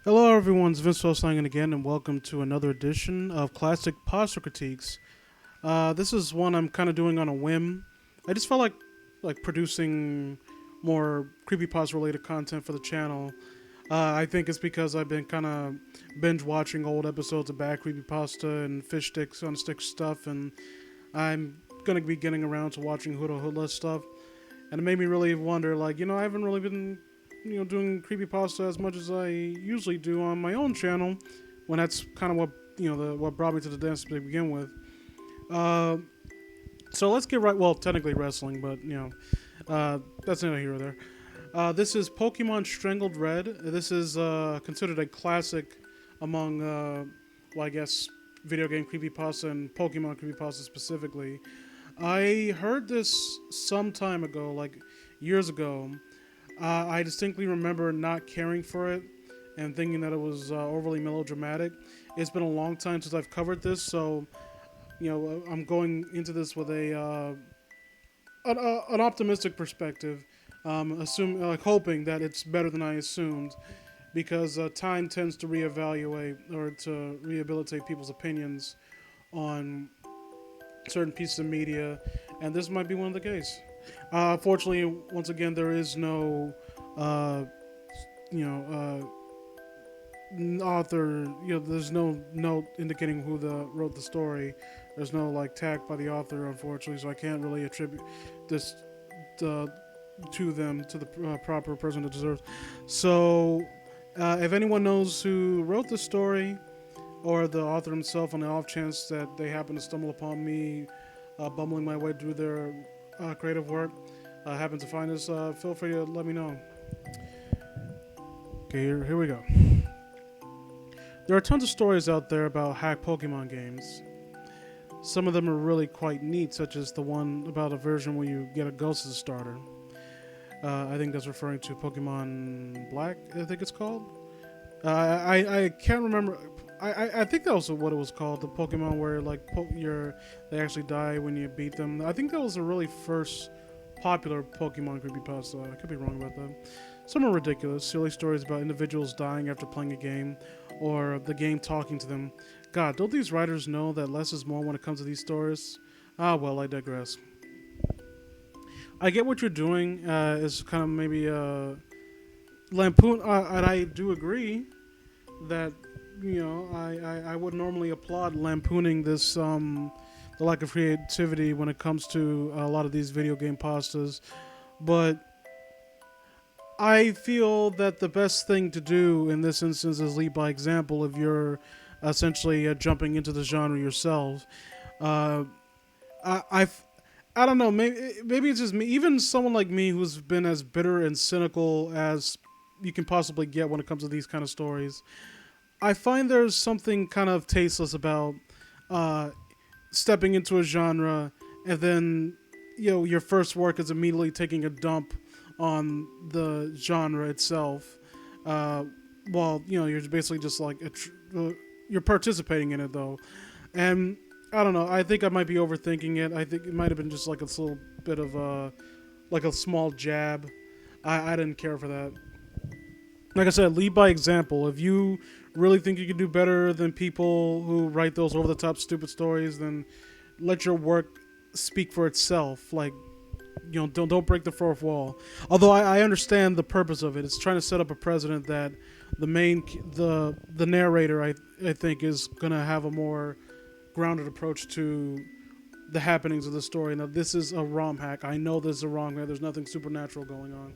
Hello, everyone. It's Vince Hoslangen again, and welcome to another edition of Classic Pasta Critiques. This is one I'm kind of doing on a whim. I just felt like producing more creepypasta related content for the channel. I think it's because I've been kind of binge watching old episodes of bad creepypasta and fish sticks on stick stuff, and I'm gonna be getting around to watching Huda Hoodless stuff. And it made me really wonder, I haven't really been, doing creepypasta as much as I usually do on my own channel, when that's kind of what, what brought me to the dance to begin with. Uh, so let's get right, well, technically wrestling, but, that's neither here or there. This is Pokemon Strangled Red. This is considered a classic among, I guess, video game creepypasta and Pokemon creepypasta specifically. I heard this some time ago, like years ago. I distinctly remember not caring for it and thinking that it was overly melodramatic. It's been a long time since I've covered this, so I'm going into this with an optimistic perspective, hoping that it's better than I assumed, because time tends to reevaluate or to rehabilitate people's opinions on certain pieces of media, and this might be one of the case. Fortunately, once again, there is no, uh, author. There's no note indicating who wrote the story. There's no tag by the author, unfortunately, so I can't really attribute this uh, to them, to the proper person that deserves. So, if anyone knows who wrote the story, or the author himself, on the off chance that they happen to stumble upon me bumbling my way through their creative work, happen to find this, feel free to let me know. Okay, here we go. There are tons of stories out there about hack Pokemon games. Some of them are really quite neat, such as the one about a version where you get a ghost as a starter. I think that's referring to Pokemon Black, I think it's called. I can't remember. I think that was what it was called, the Pokemon where they actually die when you beat them. I think that was the really first popular Pokemon creepypasta. I could be wrong about that. Some are ridiculous, silly stories about individuals dying after playing a game, or the game talking to them. God, don't these writers know that less is more when it comes to these stories? Ah, well, I digress. I get what you're doing is kind of maybe lampoon, and I do agree that I would normally applaud lampooning this the lack of creativity when it comes to a lot of these video game pastas, but I feel that the best thing to do in this instance is lead by example if you're essentially jumping into the genre yourself. Uh, I, I've I don't know. Maybe it's just me. Even someone like me who's been as bitter and cynical as you can possibly get when it comes to these kind of stories, I find there's something kind of tasteless about uh, stepping into a genre and then your first work is immediately taking a dump on the genre itself. Uh, while you're basically just you're participating in it though, and I don't know. I think I might be overthinking it. I think it might have been just like a little bit of a small jab. I didn't care for that. Like I said, lead by example. If you really think you can do better than people who write those over the top stupid stories, then let your work speak for itself. Don't break the fourth wall. Although I understand the purpose of it. It's trying to set up a precedent that the narrator I think is gonna have a more grounded approach to the happenings of the story. Now, this is a ROM hack. I know this is a ROM hack. There's nothing supernatural going on.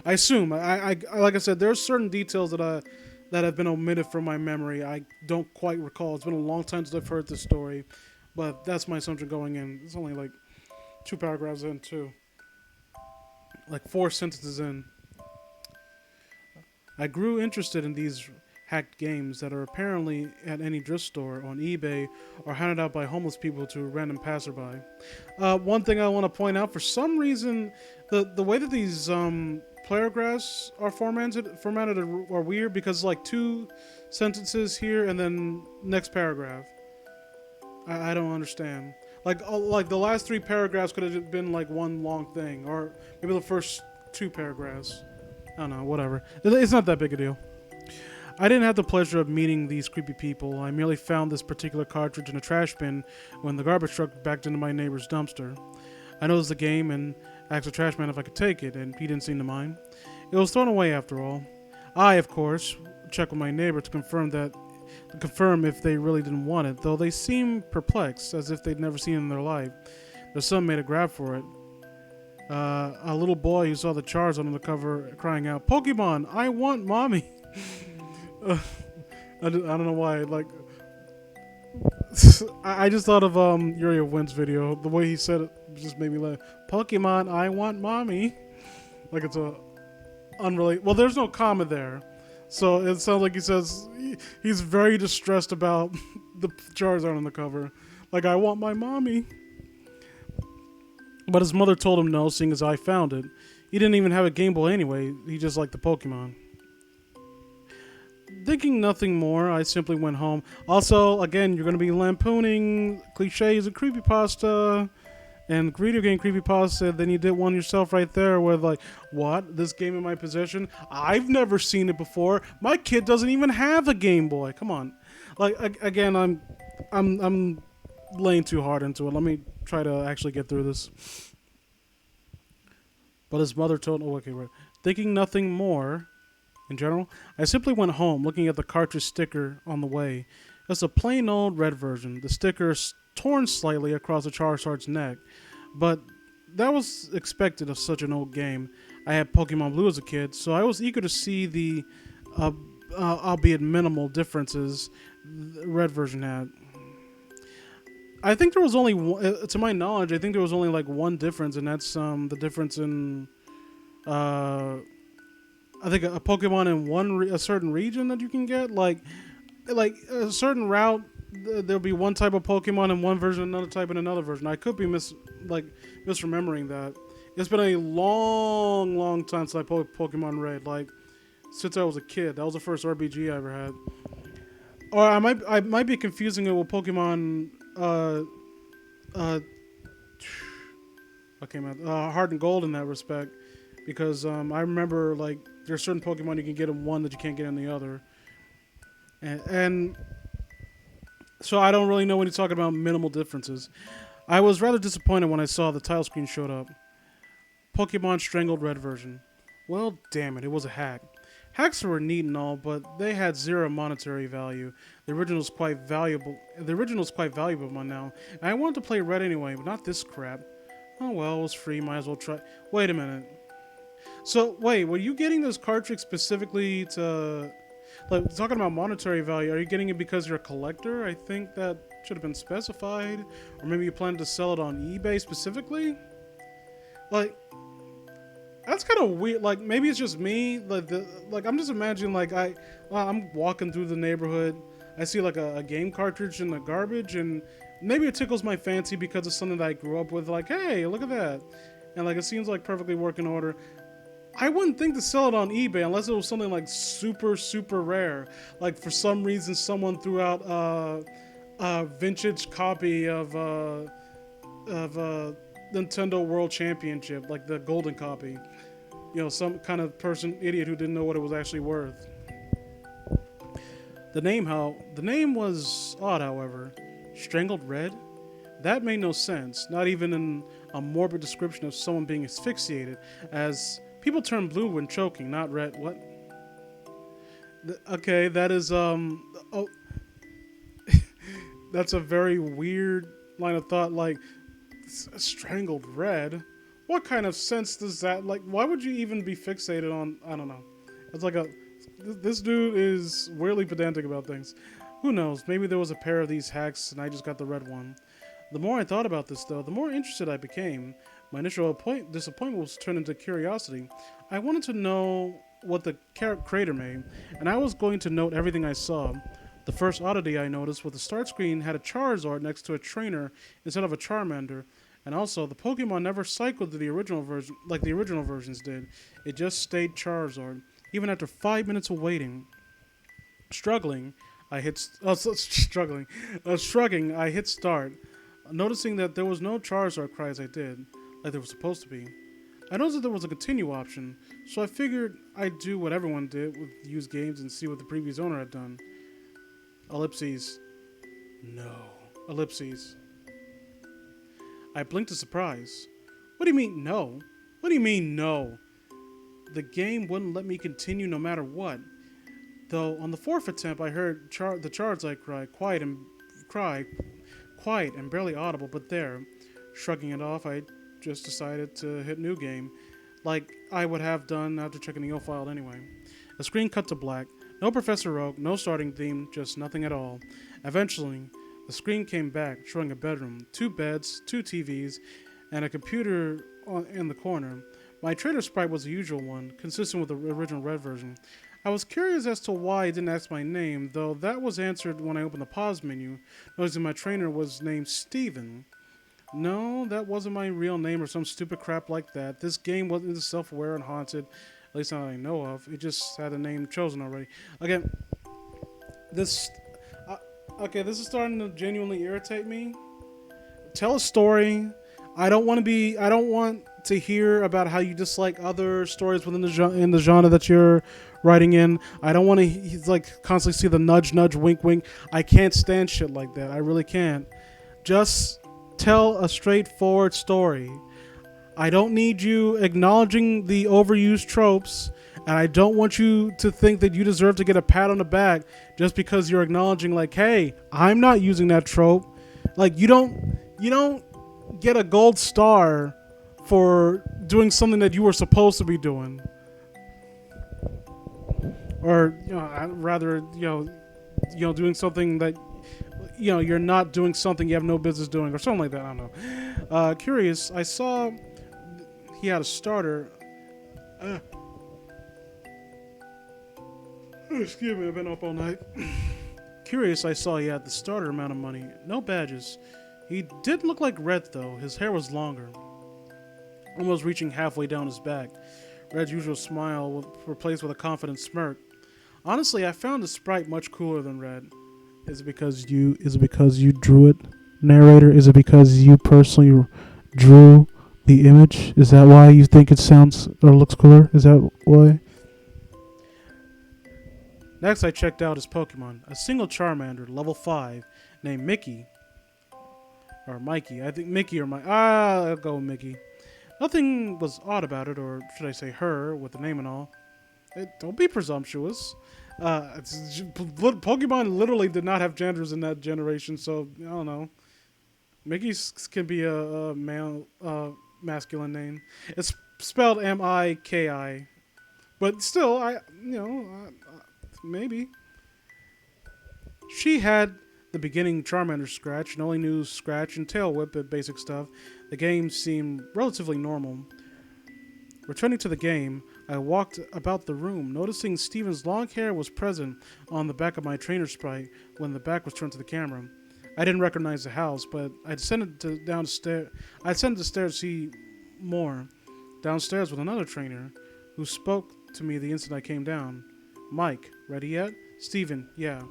I assume. I like I said, there's certain details that have been omitted from my memory. I don't quite recall. It's been a long time since I've heard this story, but that's my assumption going in. It's only like 2 paragraphs in, too. Like 4 sentences in. I grew interested in these hacked games that are apparently at any thrift store, on eBay, or handed out by homeless people to random passerby. One thing I want to point out, for some reason, the way that these paragraphs are formatted are weird, because like 2 sentences here and then next paragraph. I don't understand. Like the last 3 paragraphs could have been like one long thing, or maybe the first 2 paragraphs. I don't know, whatever. It's not that big a deal. I didn't have the pleasure of meeting these creepy people. I merely found this particular cartridge in a trash bin when the garbage truck backed into my neighbor's dumpster. I noticed the game and asked the trash man if I could take it, and he didn't seem to mind. It was thrown away after all. I, of course, checked with my neighbor to confirm if they really didn't want it, though they seemed perplexed, as if they'd never seen it in their life. Their son made a grab for it. A little boy who saw the Charizard on the cover crying out, "Pokemon, I want mommy!" I don't know why. Like, I just thought of Yuri Wind's video. The way he said it just made me laugh. "Pokemon, I want mommy." Like it's a unrelated. Well, there's no comma there, so it sounds like he says he's very distressed about the Charizard on the cover. Like, I want my mommy. But his mother told him no, seeing as I found it. He didn't even have a Game Boy anyway. He just liked the Pokemon. Thinking nothing more, I simply went home. Also, again, you're going to be lampooning cliches of creepypasta and video game creepypasta. Then you did one yourself right there with like, what? This game in my possession? I've never seen it before. My kid doesn't even have a Game Boy. Come on. Like, again, I'm laying too hard into it. Let me try to actually get through this. But his mother told him, right. Thinking nothing more, in general, I simply went home, looking at the cartridge sticker on the way. It's a plain old red version. The sticker is torn slightly across the Charizard's neck, but that was expected of such an old game. I had Pokemon Blue as a kid, so I was eager to see the, albeit minimal, differences the red version had. I think there was only one, to my knowledge, I think there was only like one difference, and that's the difference in, I think a Pokemon in a certain region that you can get, like a certain route. There'll be one type of Pokemon in one version, another type in another version. I could be misremembering that. It's been a long time since I played Pokemon Red, like since I was a kid. That was the first RPG I ever had. Or I might be confusing it with Pokemon. Heart and Gold in that respect, because I remember like there's certain Pokemon you can get in one that you can't get in the other, and so I don't really know when you're talking about minimal differences. I was rather disappointed when I saw the title screen showed up. Pokemon Strangled Red version. Well, damn it was a hack. Hacks were neat and all, but they had zero monetary value. The original's quite valuable. By now. And I wanted to play Red anyway, but not this crap. Oh well, it was free. Might as well try. Wait a minute. So wait, were you getting this cartridge specifically to, like, talking about monetary value? Are you getting it because you're a collector? I think that should have been specified, or maybe you plan to sell it on eBay specifically. Like, that's kind of weird. Like, maybe it's just me. Like I'm just imagining, like, I'm walking through the neighborhood. I see like a game cartridge in the garbage, and maybe it tickles my fancy because it's something that I grew up with. Like, hey, look at that, and like it seems like perfectly working order. I wouldn't think to sell it on eBay unless it was something like super rare. Like for some reason someone threw out a vintage copy of Nintendo World Championship, like the golden copy. You know, some kind of idiot who didn't know what it was actually worth. The name was odd, however. Strangled Red? That made no sense, not even in a morbid description of someone being asphyxiated, as people turn blue when choking, not red. What? Okay, that is, that's a very weird line of thought, like, strangled red? What kind of sense does that, like, why would you even be fixated on, I don't know. It's like this dude is weirdly pedantic about things. Who knows, maybe there was a pair of these hacks and I just got the red one. The more I thought about this though, the more interested I became. My initial disappointment was turned into curiosity. I wanted to know what the creator made, and I was going to note everything I saw. The first oddity I noticed was the start screen had a Charizard next to a trainer instead of a Charmander. And also, the Pokemon never cycled to the original version like the original versions did. It just stayed Charizard, even after 5 minutes of waiting. Shrugging, I hit start, noticing that there was no Charizard cry as I did, like there was supposed to be. I noticed that there was a continue option, so I figured I'd do what everyone did with used games and see what the previous owner had done. Ellipses. No. Ellipses. I blinked in surprise. What do you mean, no? What do you mean, no? The game wouldn't let me continue no matter what. Though on the fourth attempt, I heard the charge I cried, quiet and barely audible, but there. Shrugging it off, I just decided to hit new game, like I would have done after checking the O file anyway. The screen cut to black. No Professor Oak, no starting theme, just nothing at all. Eventually, the screen came back, showing a bedroom, 2 beds, 2 TVs, and a computer in the corner. My trader sprite was the usual one, consistent with the original red version. I was curious as to why it didn't ask my name, though that was answered when I opened the pause menu, noticing my trainer was named Steven. No, that wasn't my real name or some stupid crap like that. This game wasn't self-aware and haunted, at least not that I know of. It just had a name chosen already. Again, this... this is starting to genuinely irritate me. Tell a story. I don't want to hear about how you dislike other stories within the genre that you're writing in. I don't want to constantly see the nudge, wink, wink. I can't stand shit like that. I really can't. Just tell a straightforward story. I don't need you acknowledging the overused tropes, and I don't want you to think that you deserve to get a pat on the back just because you're acknowledging, like, hey, I'm not using that trope. Like, you don't get a gold star for doing something that you were supposed to be doing, or rather, doing something that you're not doing something you have no business doing, or something like that. I don't know. Curious, I saw he had a starter. Excuse me, I've been up all night. Curious, I saw he had the starter amount of money. No badges. He did look like Red, though. His hair was longer, almost reaching halfway down his back. Red's usual smile was replaced with a confident smirk. Honestly, I found the sprite much cooler than Red. Is it because you drew it, narrator? Is it because you personally drew the image? Is that why you think it sounds or looks cooler? Is that why? Next, I checked out his Pokemon. A single Charmander, level 5, named Mickey. Or Mikey. I think Mickey or Mike. I'll go with Mickey. Nothing was odd about it, or should I say her, with the name and all. Don't be presumptuous. Pokemon literally did not have genders in that generation, so I don't know. Mickey's can be a male, masculine name. It's spelled M-I-K-I, but still, maybe. She had the beginning Charmander scratch and only knew scratch and tail whip at basic stuff. The game seemed relatively normal. Returning to the game, I walked about the room, noticing Steven's long hair was present on the back of my trainer sprite when the back was turned to the camera. I didn't recognize the house, but I descended downstairs. I descended the stairs to see more. Downstairs with another trainer, who spoke to me the instant I came down. Mike, ready yet? Steven, yeah.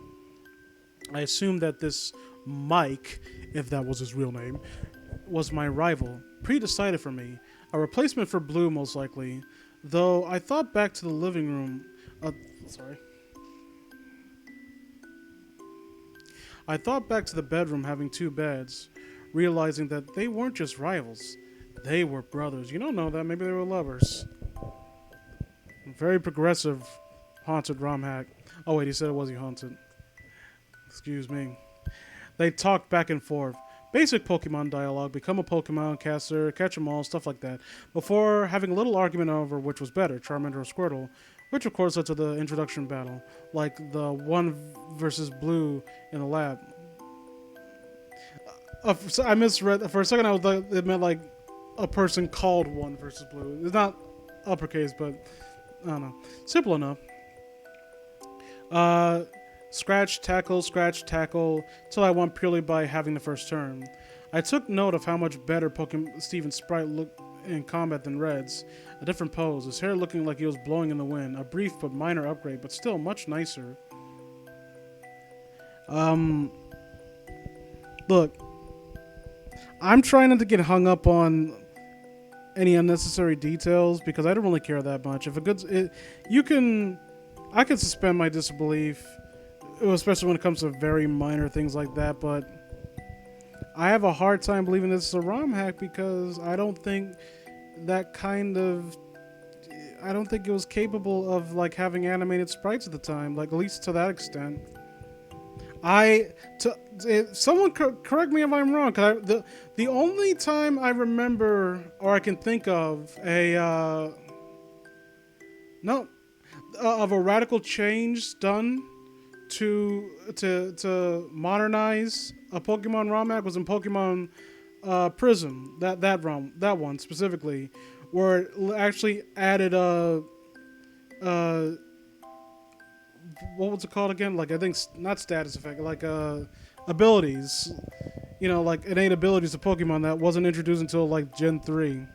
I assumed that this Mike, if that was his real name, was my rival, pre-decided for me. A replacement for Blue, most likely. Though I thought back to the living room. I thought back to the bedroom having 2 beds, realizing that they weren't just rivals. They were brothers. You don't know that. Maybe they were lovers. Very progressive, haunted ROM hack. Oh wait, he said it wasn't haunted. Excuse me. They talked back and forth. Basic Pokemon dialogue, become a Pokemon caster, catch 'em all, stuff like that, before having a little argument over which was better, Charmander or Squirtle, which of course led to the introduction battle, like the 1 versus Blue in the lab. I misread, for a second I thought it meant like a person called 1 versus Blue. It's not uppercase, but I don't know. Simple enough. Scratch, tackle, till I won purely by having the first turn. I took note of how much better Pokemon Steven's sprite looked in combat than Red's. A different pose, his hair looking like he was blowing in the wind. A brief but minor upgrade, but still much nicer. Look, I'm trying not to get hung up on any unnecessary details because I don't really care that much. If a good, I can suspend my disbelief, especially when it comes to very minor things like that. But I have a hard time believing this is a ROM hack because I don't think I don't think it was capable of like having animated sprites at the time, like at least to that extent. Someone correct me if I'm wrong. The only time I remember or I can think of of a radical change done to modernize a Pokemon ROM hack was in Pokemon Prism. That one specifically, where it actually added what was it called again? Like I think not status effect, like abilities. You know, like innate abilities to Pokemon that wasn't introduced until like Gen 3.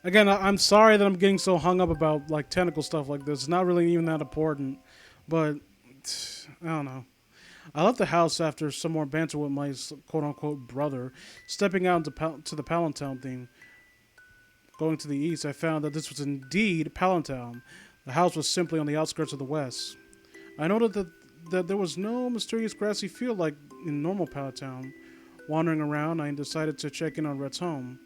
Again, I'm sorry that I'm getting so hung up about like technical stuff like this. It's not really even that important, but I don't know. I left the house after some more banter with my quote-unquote brother, stepping out to the Palantown theme. Going to the east, I found that this was indeed Palantown. The house was simply on the outskirts of the west. I noted that there was no mysterious grassy field like in normal Palantown. Wandering around, I decided to check in on Rhett's home.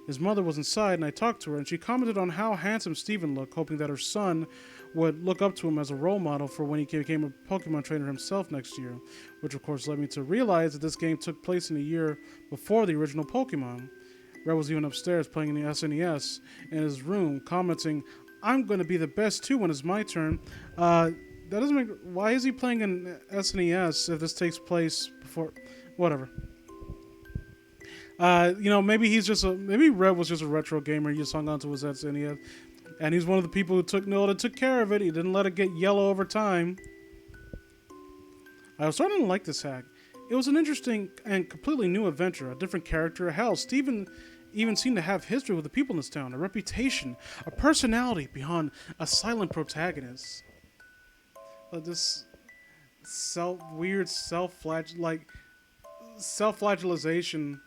His mother was inside, and I talked to her, and she commented on how handsome Steven looked, hoping that her son would look up to him as a role model for when he became a Pokemon trainer himself next year, which of course led me to realize that this game took place in a year before the original Pokemon. Red was even upstairs playing the SNES in his room, commenting, "I'm going to be the best too when it's my turn." That doesn't make... Why is he playing an SNES if this takes place before... Whatever. Maybe Red was just a retro gamer. He just hung on to his SNES. And he's one of the people who took care of it. He didn't let it get yellow over time. I was starting to like this hack. It was an interesting and completely new adventure, a different character. Hell, Steven even seemed to have history with the people in this town, a reputation, a personality beyond a silent protagonist. But this self-flagellation,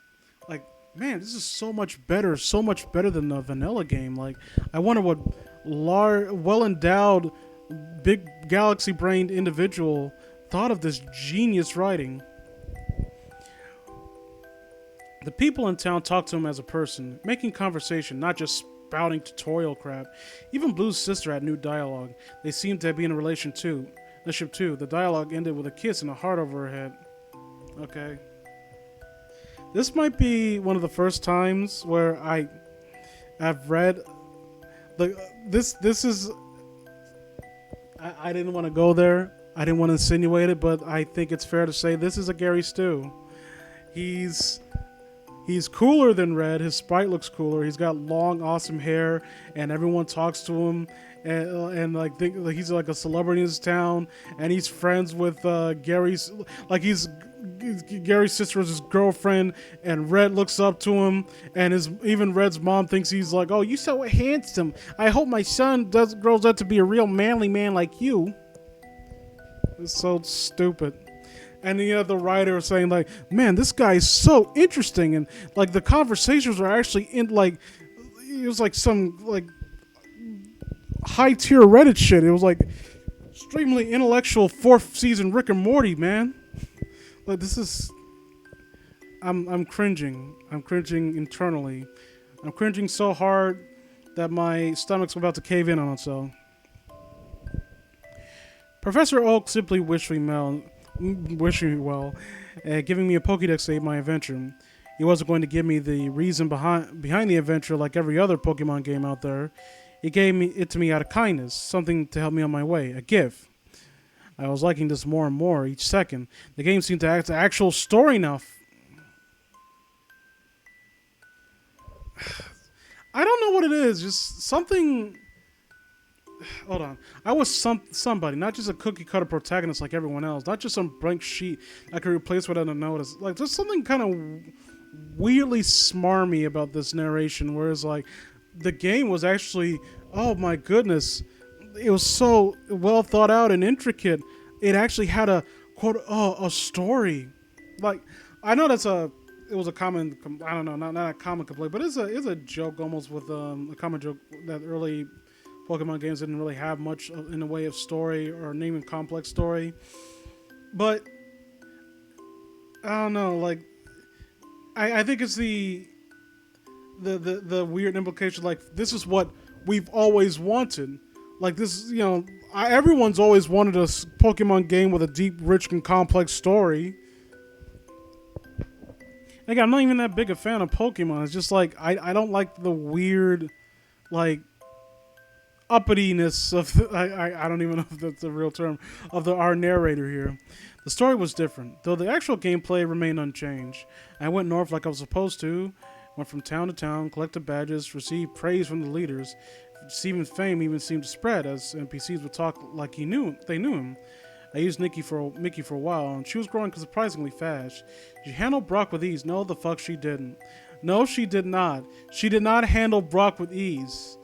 like, man, this is so much better than the vanilla game. Like, I wonder what well-endowed, big galaxy-brained individual thought of this genius writing. The people in town talked to him as a person, making conversation, not just spouting tutorial crap. Even Blue's sister had new dialogue. They seemed to be in a relationship too. The dialogue ended with a kiss and a heart over her head. Okay. This might be one of the first times where I've read this is I didn't want to go there. I didn't want to insinuate it, but I think it's fair to say this is a Gary Stu. He's cooler than Red. His sprite looks cooler. He's got long, awesome hair, and everyone talks to him, and he's like a celebrity in his town, and he's friends with Gary's. Like he's Gary's sister is his girlfriend, and Red looks up to him, and even Red's mom thinks he's like, "Oh, you're so handsome. I hope my son grows up to be a real manly man like you." It's so stupid. And the writer was saying like, "Man, this guy is so interesting," and like the conversations were actually it was like some like high tier Reddit shit. It was like extremely intellectual 4th season Rick and Morty, man. Like this is, I'm cringing. I'm cringing internally. I'm cringing so hard that my stomach's about to cave in on itself. Professor Oak simply wished me well, giving me a Pokédex to aid my adventure. He wasn't going to give me the reason behind the adventure like every other Pokemon game out there. He gave it to me out of kindness, something to help me on my way, a gift. I was liking this more and more each second. The game seemed to act an actual story now. I don't know what it is, just something... Hold on. I was somebody, not just a cookie cutter protagonist like everyone else, not just some blank sheet I could replace without a notice. Like, there's something kind of weirdly smarmy about this narration, whereas like the game was actually, oh my goodness, it was so well thought out and intricate. It actually had a quote a story. Like, I know it was a common, I don't know, not a common complaint, but it's a joke almost with a common joke that early Pokemon games didn't really have much in the way of story or naming complex story. But I don't know, like I think it's the weird implication, like this is what we've always wanted. Like this, everyone's always wanted a Pokemon game with a deep, rich, and complex story. Again, I'm not even that big a fan of Pokemon. It's just like I don't like the weird, like uppityness of I don't even know if that's a real term of our narrator here. The story was different, though the actual gameplay remained unchanged. I went north like I was supposed to, went from town to town, collected badges, received praise from the leaders. Receiving fame even seemed to spread as NPCs would talk like they knew him. I used Mickey for a while, and she was growing surprisingly fast. She handled Brock with ease. No, the fuck she didn't. No, she did not. She did not handle Brock with ease.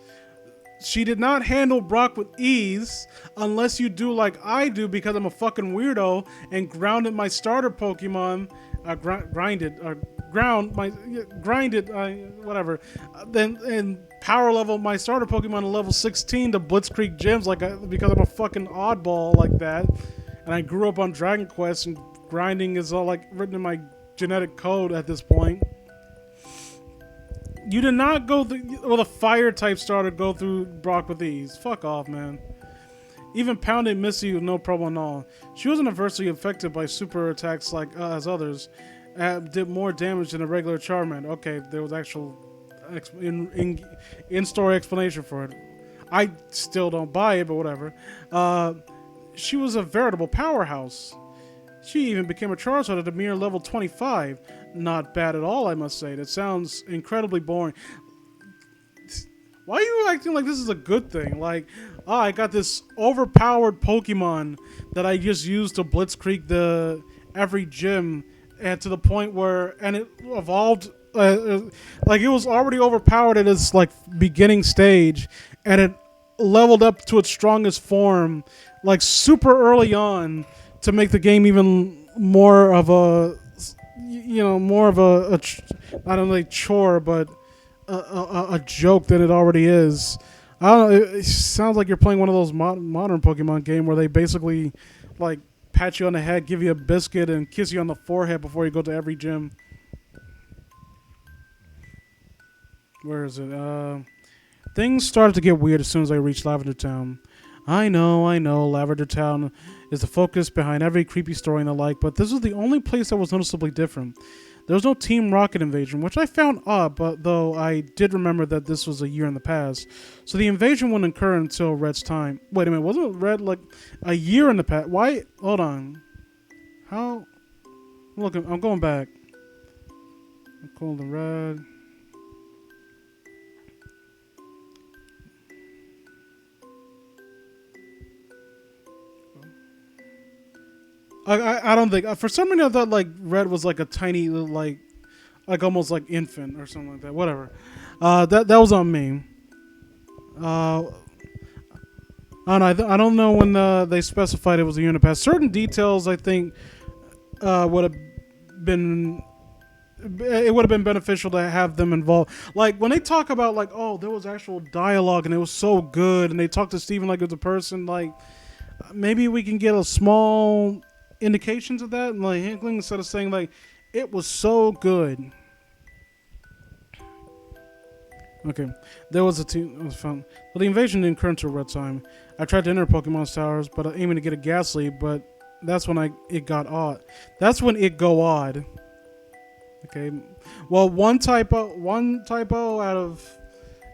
She did not handle Brock with ease unless you do like I do because I'm a fucking weirdo and grounded my starter Pokemon, whatever. Then power level my starter Pokemon to level 16 to Blitzkrieg gyms because I'm a fucking oddball like that. And I grew up on Dragon Quest and grinding is all like written in my genetic code at this point. You did not go through, with a fire type starter go through Brock with ease. Fuck off, man. Even pounded Missy with no problem at all. She wasn't adversely affected by super attacks like as others. Did more damage than a regular Charmander. Okay, there was actual in-story explanation for it. I still don't buy it, but whatever. She was a veritable powerhouse. She even became a Charizard at a mere level 25. Not bad at all, I must say. That sounds incredibly boring. Why are you acting like this is a good thing? Like, I got this overpowered Pokemon that I just used to Blitzkrieg every gym, and to the point where, and it evolved, like it was already overpowered at its like beginning stage, and it leveled up to its strongest form, like super early on, to make the game even more of a, I don't know, chore, but a joke than it already is. I don't know. It sounds like you're playing one of those modern Pokemon game where they basically like pat you on the head, give you a biscuit, and kiss you on the forehead before you go to every gym. Where is it? Things started to get weird as soon as I reached Lavender Town. I know, Lavender Town is the focus behind every creepy story and the like, but this was the only place that was noticeably different. There was no Team Rocket invasion, which I found odd, but though I did remember that this was a year in the past. So the invasion wouldn't occur until Red's time. Wait a minute, wasn't Red like a year in the past? Why? Hold on. How? Look, I'm going back. I'm calling the Red. I don't think for some reason I thought like Red was like a tiny like almost like infant or something like that. Whatever. That was on me. I don't know. I don't know when they specified it was a year in the past. Certain details I think would have been. It would have been beneficial to have them involved. Like when they talk about like, oh, there was actual dialogue and it was so good, and they talk to Steven like it was a person. Like maybe we can get a small indications of that, and like Hinkling, instead of saying like it was so good. Okay, there was a team. It was fun. Well, the invasion didn't occur until Red time. I tried to enter Pokemon's towers, but aiming to get a Ghastly, but that's when it got odd. That's when it go odd. Okay, well, one typo out of,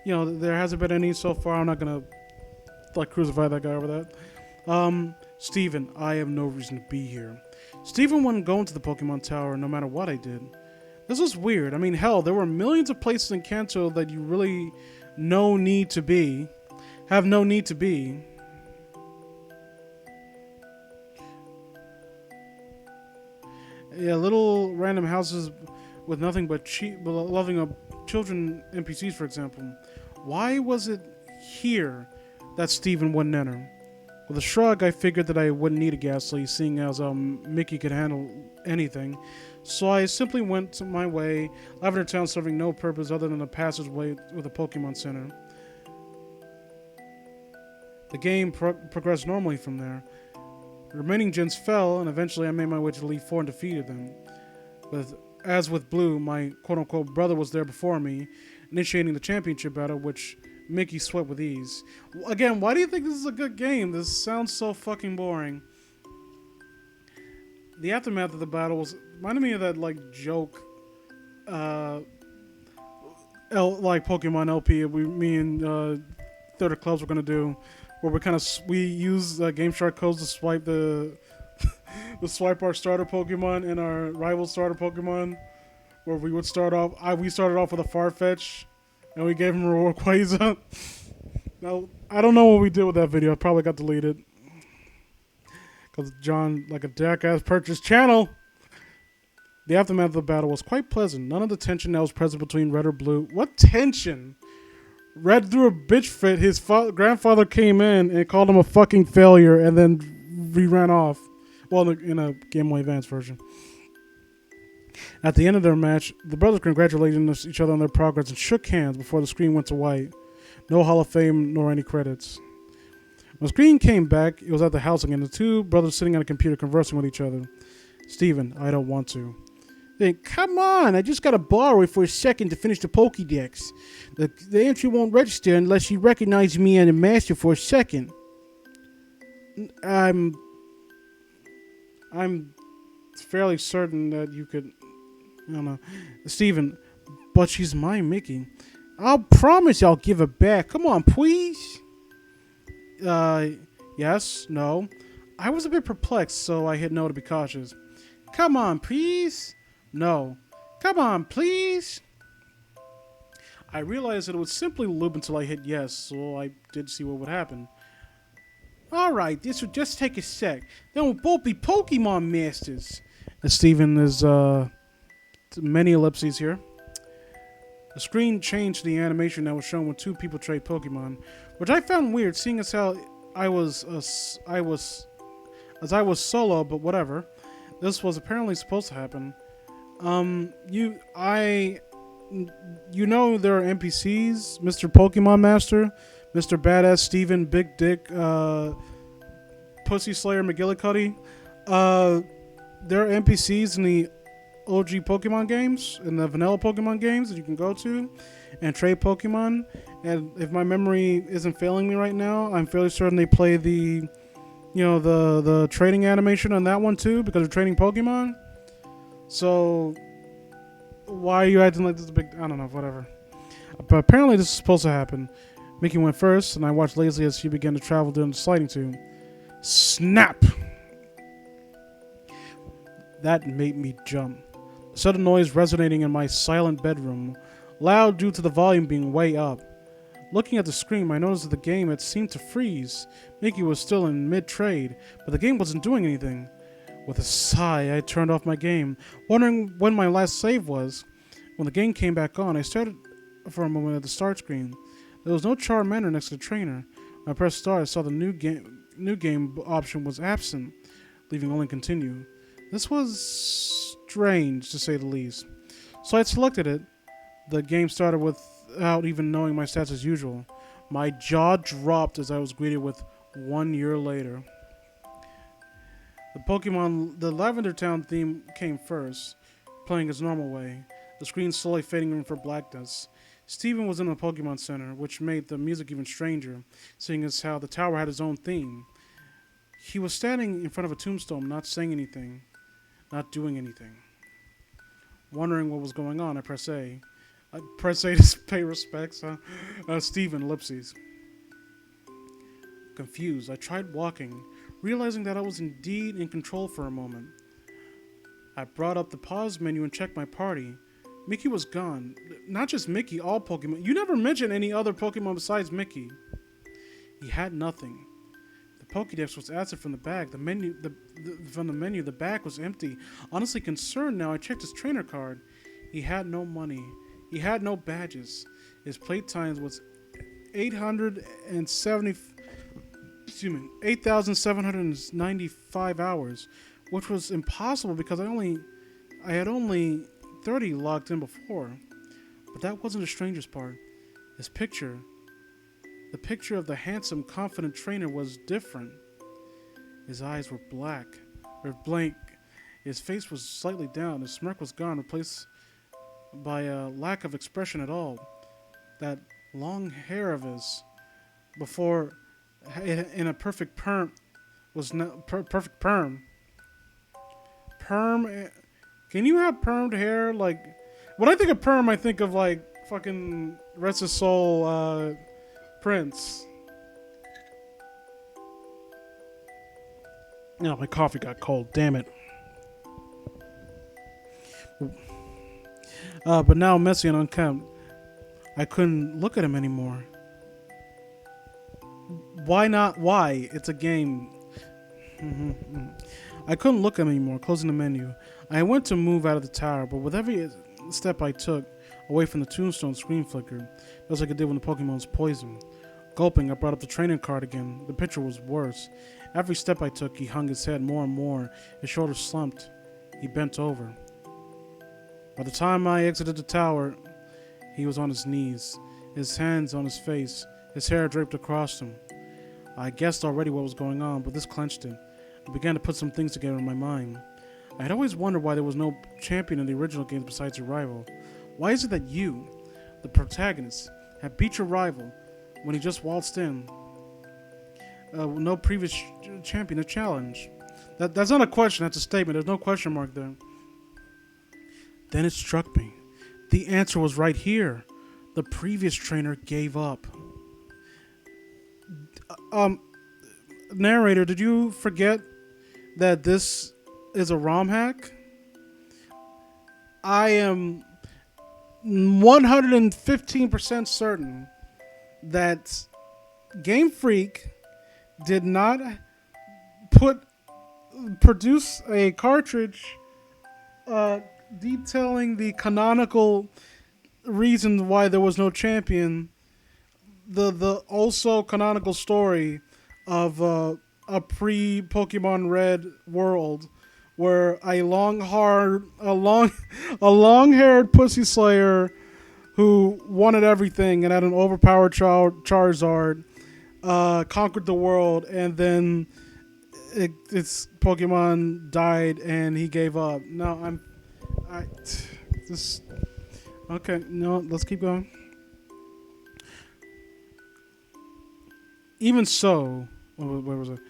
there hasn't been any so far. I'm not gonna like crucify that guy over that. Steven, I have no reason to be here. Steven wouldn't go into the Pokemon Tower no matter what I did. This was weird. I mean, hell, there were millions of places in Kanto that you really have no need to be. Yeah, little random houses with nothing but loving children NPCs, for example. Why was it here that Steven wouldn't enter? With a shrug, I figured that I wouldn't need a ghastly, seeing as Mickey could handle anything. So I simply went my way, Lavender Town serving no purpose other than a passageway with a Pokemon Center. The game progressed normally from there. The remaining gens fell, and eventually I made my way to Elite Four and defeated them. As with Blue, my quote-unquote brother was there before me, initiating the championship battle, which Mickey swept with ease. Again, why do you think this is a good game? This sounds so fucking boring. The aftermath of the battle reminded me of that joke, Pokemon LP me and Third Clubs were gonna do, where we use Game Shark codes to swipe to swipe our starter Pokemon and our rival starter Pokemon, where we would start off. We started off with a Farfetch, and we gave him a Rayquaza. Now I don't know what we did with that video. I probably got deleted because John, like a jackass, purchased channel. The aftermath of the battle was quite pleasant. None of the tension that was present between Red or Blue. What tension? Red threw a bitch fit. His grandfather came in and called him a fucking failure, and then we ran off. Well, in a Game Boy Advance version. At the end of their match, the brothers congratulated each other on their progress and shook hands before the screen went to white. No Hall of Fame nor any credits. When the screen came back, it was at the house again. The two brothers sitting on a computer conversing with each other. Steven, I don't want to. Then, come on, I just gotta borrow it for a second to finish the Pokédex. The entry won't register unless you recognize me as a master for a second. I'm fairly certain that you could, I don't know. Steven, but she's my Mickey. I'll promise I'll give her back. Come on, please. Yes, no. I was a bit perplexed, so I hit no to be cautious. Come on, please. No. Come on, please. I realized that it would simply loop until I hit yes, so I did see what would happen. Alright, this will just take a sec. Then we'll both be Pokemon Masters. And Steven is, many ellipses here. The screen changed to the animation that was shown when two people trade Pokemon, which I found weird, seeing as how I was solo, but whatever. This was apparently supposed to happen. You know there are NPCs, Mr. Pokemon Master, Mr. Badass Steven, Big Dick, Pussy Slayer McGillicuddy. There are NPCs in the OG Pokemon games, in the vanilla Pokemon games that you can go to and trade Pokemon. And if my memory isn't failing me right now, I'm fairly certain they play the trading animation on that one too, because they're trading Pokemon. So why are you acting like this is a big... I don't know, whatever. But apparently this is supposed to happen. Mickey went first, and I watched lazily as she began to travel down the sliding tube. Snap! That made me jump. A sudden noise resonating in my silent bedroom, loud due to the volume being way up. Looking at the screen, I noticed that the game had seemed to freeze. Mickey was still in mid-trade, but the game wasn't doing anything. With a sigh, I turned off my game, wondering when my last save was. When the game came back on, I stared for a moment at the start screen. There was no Charmander next to the trainer. When I pressed start, I saw the new game option was absent, leaving only continue. This was strange, to say the least. So I selected it. The game started without even knowing my stats as usual. My jaw dropped as I was greeted with 1 year later. The Lavender Town theme came first, playing its normal way, the screen slowly fading in for blackness. Steven was in the Pokemon Center, which made the music even stranger, seeing as how the tower had its own theme. He was standing in front of a tombstone, not saying anything, not doing anything. Wondering what was going on, I press A. I press A to pay respects, Steven, ellipses. Confused, I tried walking, realizing that I was indeed in control for a moment. I brought up the pause menu and checked my party. Mickey was gone. Not just Mickey, all Pokemon. You never mentioned any other Pokemon besides Mickey. He had nothing. The Pokédex was absent from the bag. From the menu, the bag was empty. Honestly concerned now, I checked his trainer card. He had no money. He had no badges. His playtime was 870... excuse me, 8,795 hours, which was impossible because I had only 30 logged in before. But that wasn't the strangest part. His picture, the picture of the handsome, confident trainer was different. His eyes were black, or blank. His face was slightly down. His smirk was gone, replaced by a lack of expression at all. That long hair of his, before in a perfect perm, was not perfect perm. Perm. Can you have permed hair? Like, when I think of perm, I think of like fucking rest his soul, Prince. No, my coffee got cold. Damn it. But now messy and unkempt. I couldn't look at him anymore. Why not? Why? It's a game. I couldn't look at him anymore, closing the menu. I went to move out of the tower, but with every step I took away from the tombstone, screen flickered, just like it did when the Pokemon's poison. Gulping, I brought up the training card again. The picture was worse. Every step I took, he hung his head more and more. His shoulders slumped. He bent over. By the time I exited the tower, he was on his knees, his hands on his face, his hair draped across him. I guessed already what was going on, but this clenched it. I began to put some things together in my mind. I had always wondered why there was no champion in the original games besides your rival. Why is it that you, the protagonist, have beat your rival when he just waltzed in? No previous champion to challenge. That's not a question, that's a statement. There's no question mark there. Then it struck me. The answer was right here. The previous trainer gave up. Narrator, did you forget that this is a ROM hack? I am 115% certain that Game Freak did not produce a cartridge detailing the canonical reasons why there was no champion, the also canonical story of a pre-Pokemon Red world where a long-haired pussy slayer who wanted everything and had an overpowered Charizard conquered the world, and then its Pokemon died and he gave up. No, okay. No, let's keep going. Even so, where was it?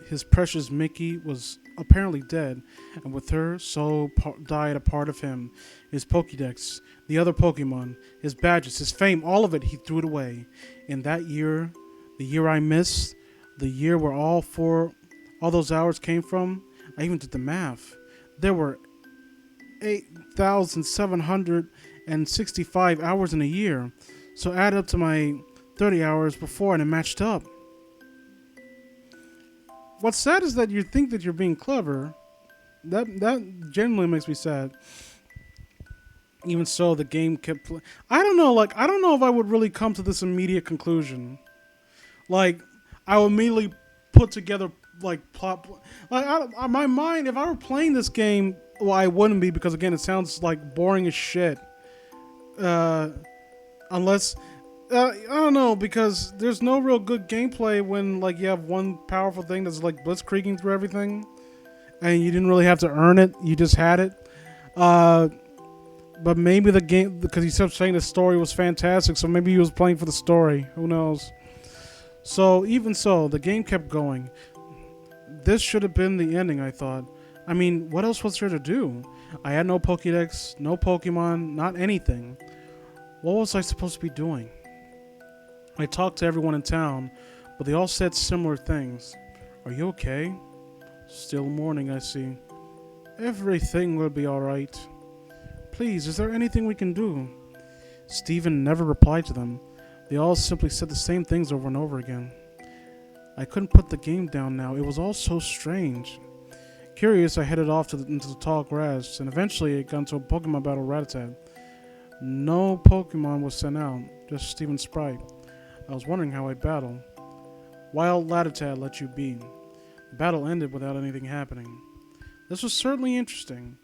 His precious Mickey was apparently dead, and with her, so died a part of him. His Pokédex, the other Pokemon, his badges, his fame, all of it, he threw it away. In that year, the year I missed, the year where all those hours came from, I even did the math. There were 8,765 hours in a year, so add up to my 30 hours before and it matched up. What's sad is that you think that you're being clever. That genuinely makes me sad. Even so, the game kept I don't know if I would really come to this immediate conclusion. Like, I would immediately put together like plot. My mind, if I were playing this game, well, I wouldn't be, because again, it sounds like boring as shit. Unless. I don't know, because there's no real good gameplay when like you have one powerful thing that's like blitzkrieging through everything, and you didn't really have to earn it; you just had it. But maybe the game, because he kept saying the story was fantastic, so maybe he was playing for the story. Who knows? So even so, the game kept going. This should have been the ending, I thought. I mean, what else was there to do? I had no Pokédex, no Pokemon, not anything. What was I supposed to be doing? I talked to everyone in town, but they all said similar things. Are you okay? Still mourning, I see. Everything will be alright. Please, is there anything we can do? Stephen never replied to them. They all simply said the same things over and over again. I couldn't put the game down now. It was all so strange. Curious, I headed off into the tall grass, and eventually it got into a Pokemon battle Rattata. No Pokemon was sent out, just Stephen's sprite. I was wondering how I'd battle. While Latitad let you be. The battle ended without anything happening. This was certainly interesting,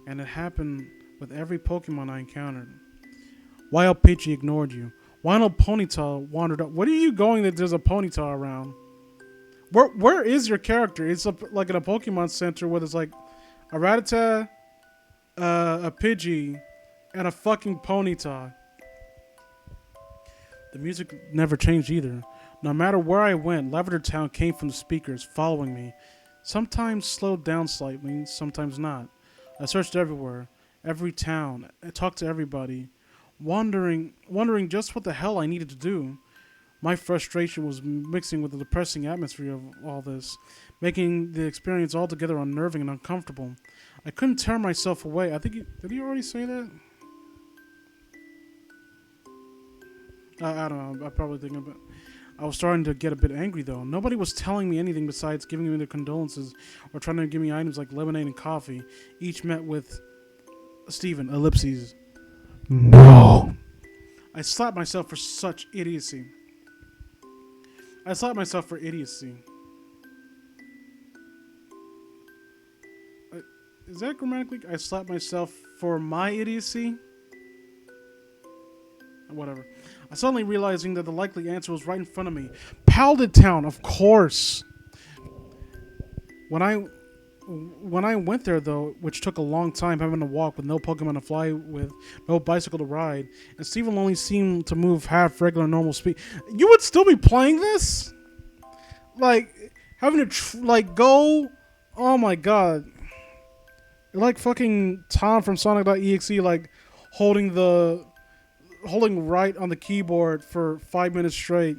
and it happened with every Pokemon I encountered. Wild Pidgey ignored you. Wild Ponyta wandered up. What are you going that there's a Ponyta around? Where is your character? It's like in a Pokemon Center where there's like a Rattata, a Pidgey, and a fucking Ponyta. The music never changed either. No matter where I went, Lavender Town came from the speakers, following me. Sometimes slowed down slightly, sometimes not. I searched everywhere, every town. I talked to everybody, wondering just what the hell I needed to do. My frustration was mixing with the depressing atmosphere of all this, making the experience altogether unnerving and uncomfortable. I couldn't tear myself away. I think did he already say that? I don't know. I'm probably thinking about. I was starting to get a bit angry though. Nobody was telling me anything besides giving me their condolences or trying to give me items like lemonade and coffee. Each met with Steven, ellipses. No. I slapped myself for such idiocy. Is that grammatically? I slapped myself for my idiocy? Whatever. I suddenly realizing that the likely answer was right in front of me. Lavender Town, of course. When I went there though, which took a long time, having to walk with no Pokemon to fly with, no bicycle to ride, and Steven only seemed to move half regular normal speed. You would still be playing this? Like having to go? Oh my god! You're like fucking Tom from Sonic.exe, like holding right on the keyboard for 5 minutes straight.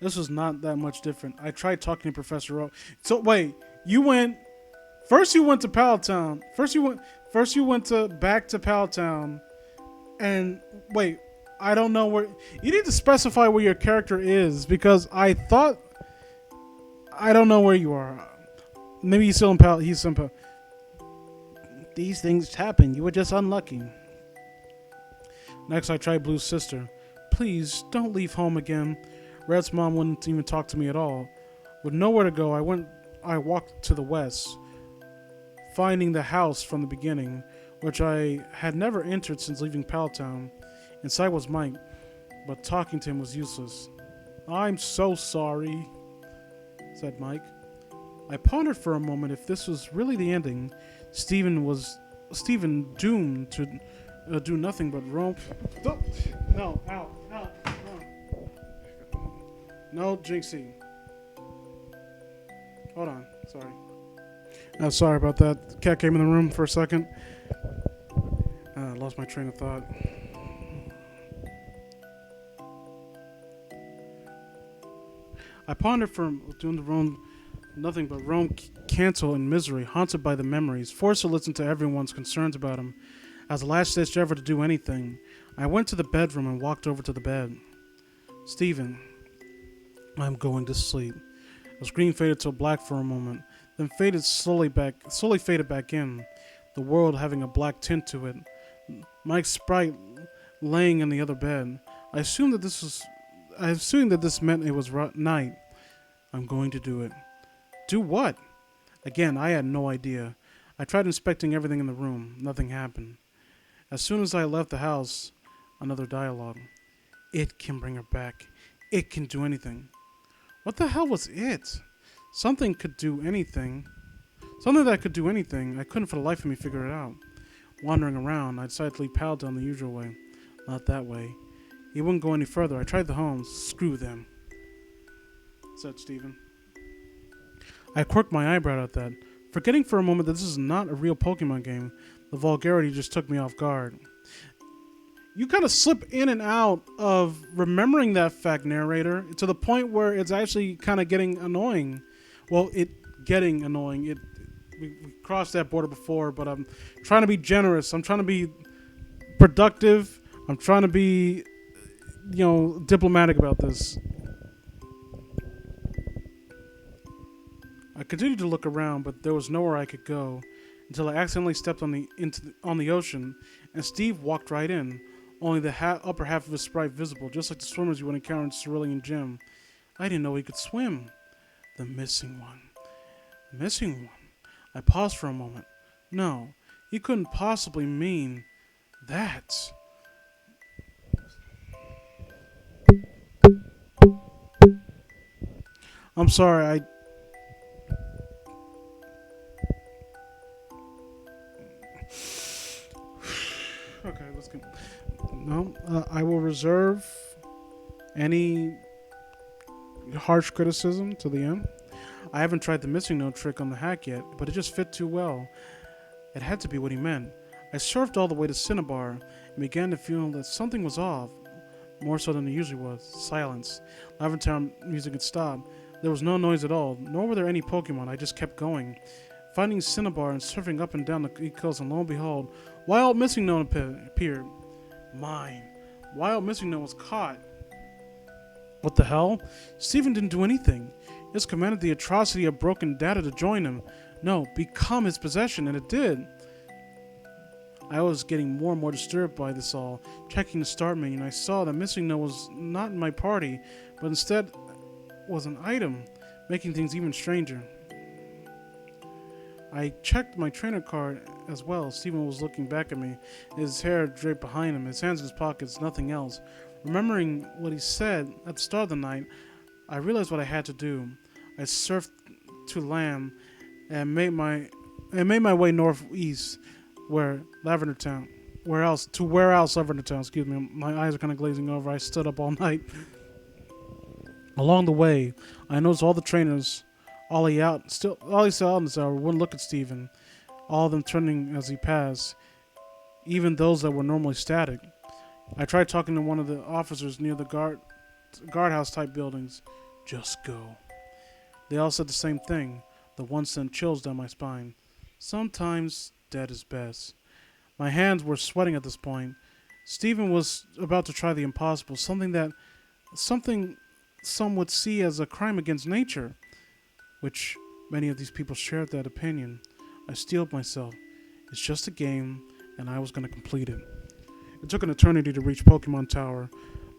This was not that much different. I tried talking to Professor Oak. So wait, you went to Lavender Town. First you went back to Lavender Town, and wait, I don't know where. You need to specify where your character is because I don't know where you are. Maybe he's still in Pal. He's in Pal. These things happen. You were just unlucky. Next, I tried Blue's sister. Please, don't leave home again. Red's mom wouldn't even talk to me at all. With nowhere to go, I walked to the west, finding the house from the beginning, which I had never entered since leaving Paltown. Inside was Mike, but talking to him was useless. I'm so sorry, said Mike. I pondered for a moment if this was really the ending. Steven doomed to do nothing but roam. No, ow. No, Jinxie. Hold on, sorry. Sorry about that. The cat came in the room for a second. I lost my train of thought. I pondered for doing the roam, nothing but roam, cancel, and misery, haunted by the memories, forced to listen to everyone's concerns about him. As the last ditch ever to do anything, I went to the bedroom and walked over to the bed. Steven, I'm going to sleep. The screen faded to black for a moment, then slowly faded back in, the world having a black tint to it. Mike's sprite laying in the other bed. I assumed that this meant it was night. I'm going to do it. Do what? Again, I had no idea. I tried inspecting everything in the room. Nothing happened. As soon as I left the house, another dialogue. It can bring her back. It can do anything. What the hell was it? Something that could do anything. I couldn't for the life of me figure it out. Wandering around, I decided to leave Pal down the usual way. Not that way. He wouldn't go any further. I tried the homes. Screw them, said Steven. I quirked my eyebrow at that, forgetting for a moment that this is not a real Pokemon game. The vulgarity just took me off guard. You kind of slip in and out of remembering that fact, narrator, to the point where it's actually kind of getting annoying. Well, getting annoying. We crossed that border before, but I'm trying to be generous. I'm trying to be productive. I'm trying to be, diplomatic about this. I continued to look around, but there was nowhere I could go until I accidentally stepped on the ocean, and Steve walked right in, only the upper half of his sprite visible, just like the swimmers you would encounter in Cerulean Gym. I didn't know he could swim. The missing one. The missing one. I paused for a moment. No, he couldn't possibly mean that. I'm sorry, Okay, let's go. No, I will reserve any harsh criticism to the end. I haven't tried the missing note trick on the hack yet, but it just fit too well. It had to be what he meant. I surfed all the way to Cinnabar and began to feel that something was off, more so than it usually was. Silence. Lavender Town music had stopped. There was no noise at all, nor were there any Pokemon. I just kept going. Finding Cinnabar and surfing up and down the coast, and lo and behold, Wild Missing Note appeared. Mine. Wild Missing Note was caught. What the hell? Steven didn't do anything. He just commanded the atrocity of broken data to join him. No, become his possession, and it did. I was getting more and more disturbed by this all. Checking the start menu, and I saw that Missing Note was not in my party, but instead was an item, making things even stranger. I checked my trainer card as well. Steven was looking back at me, his hair draped behind him, his hands in his pockets, nothing else. Remembering what he said at the start of the night, I realized what I had to do. I surfed to land and made my way northeast, where Lavender Town. Where else? Lavender Town? Excuse me. My eyes are kind of glazing over. I stood up all night. Along the way, I noticed all the trainers, Ollie out in this hour, wouldn't look at Steven, all of them turning as he passed, even those that were normally static. I tried talking to one of the officers near the guardhouse type buildings. Just go. They all said the same thing. The one sent chills down my spine. Sometimes dead is best. My hands were sweating at this point. Steven was about to try the impossible, something some would see as a crime against nature, which many of these people shared that opinion. I steeled myself. It's just a game, and I was going to complete it. It took an eternity to reach Pokemon Tower,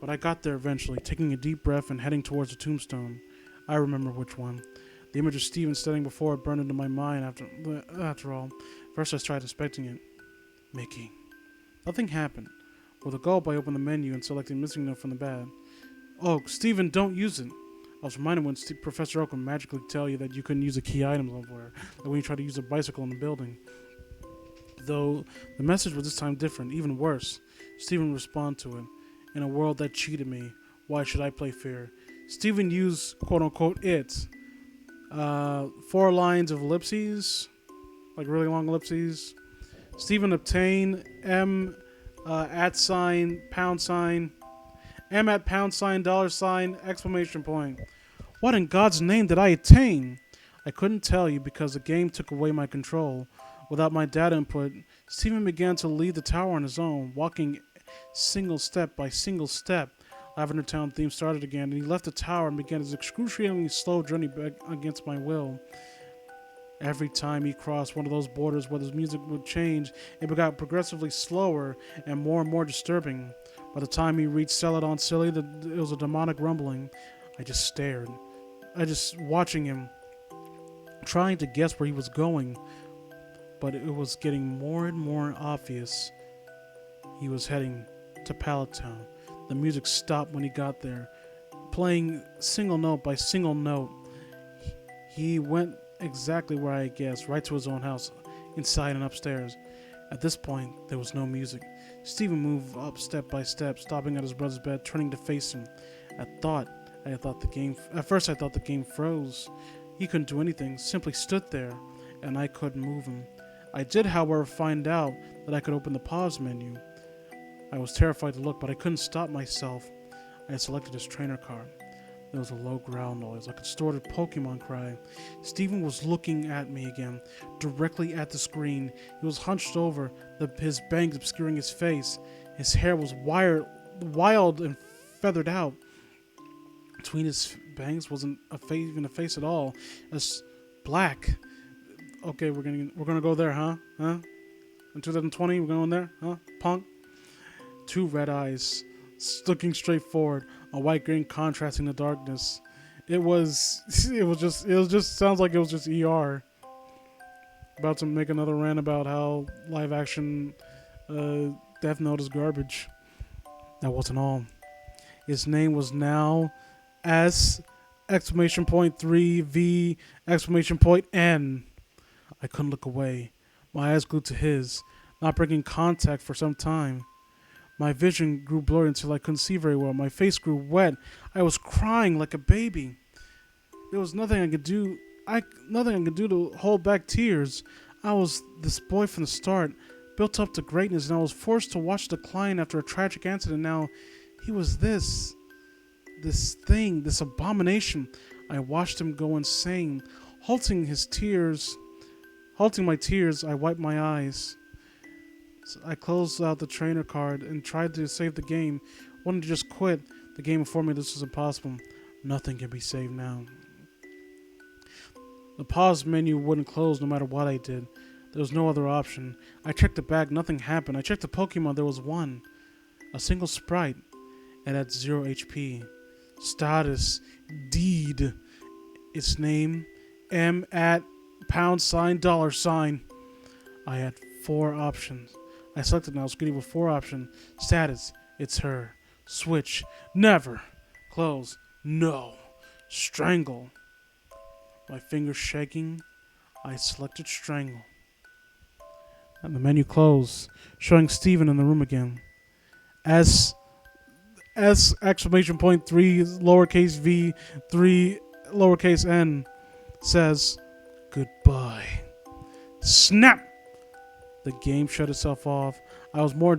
but I got there eventually, taking a deep breath and heading towards the tombstone. I remember which one. The image of Steven standing before it burned into my mind after all. First I tried inspecting it. Mickey. Nothing happened. With a gulp, I opened the menu and selected Missing Note from the bag. Oh, Steven, don't use it. I was reminded when Professor Oak would magically tell you that you couldn't use a key item somewhere, like when you tried to use a bicycle in the building. Though the message was this time different, even worse. Steven responded to it. In a world that cheated me, why should I play fair? Steven used quote-unquote it. 4 lines of ellipses, like really long ellipses. Steven obtained M at sign, pound sign, M at pound sign, dollar sign, exclamation point. What in God's name did I attain? I couldn't tell you because the game took away my control. Without my data input, Steven began to leave the tower on his own, walking single step by single step. Lavender Town theme started again, and he left the tower and began his excruciatingly slow journey back against my will. Every time he crossed one of those borders where the music would change, it got progressively slower and more disturbing. By the time he reached Celadon Silly, it was a demonic rumbling. I just stared. Watching him, trying to guess where he was going. But it was getting more and more obvious. He was heading to Pallet Town. The music stopped when he got there, playing single note by single note. He went exactly where I guessed, right to his own house, inside and upstairs. At this point, there was no music. Steven moved up step by step, stopping at his brother's bed, turning to face him. At first, I thought the game froze. He couldn't do anything, simply stood there, and I couldn't move him. I did, however, find out that I could open the pause menu. I was terrified to look, but I couldn't stop myself. I had selected his trainer card. There was a low growl noise, like a distorted Pokemon cry. Steven was looking at me again, directly at the screen. He was hunched over, his bangs obscuring his face. His hair was wild and feathered out. Between his bangs wasn't even a face at all. It's black. Okay, we're gonna go there, huh? In 2020, we're going there, huh? Punk. 2 red eyes, looking straight forward, a white green contrasting the darkness. It was it was just sounds like it was just ER about to make another rant about how live action Death Note is garbage. That wasn't all. His name was now S exclamation point 3 V exclamation point N. I couldn't look away. My eyes glued to his, not breaking contact for some time. My vision grew blurry until I couldn't see very well. My face grew wet. I was crying like a baby. There was nothing I could do. Nothing I could do to hold back tears. I was this boy from the start, built up to greatness, and I was forced to watch decline after a tragic accident. Now, he was this thing, this abomination. I watched him go insane. Halting my tears, I wiped my eyes. So I closed out the trainer card and tried to save the game. Wanted to just quit. The game informed me this was impossible. Nothing can be saved now. The pause menu wouldn't close no matter what I did. There was no other option. I checked the bag, nothing happened. I checked the Pokemon, there was one. A single sprite. And at 0 HP. Status. Deed. Its name. M at $$. I had 4 options. I selected now. I was greeted with 4 options. Status. It's her. Switch. Never. Close. No. Strangle. My fingers shaking. I selected Strangle. And the menu closed, showing Steven in the room again. S exclamation point 3 lowercase v 3 lowercase n says goodbye. Snap! The game shut itself off. I was more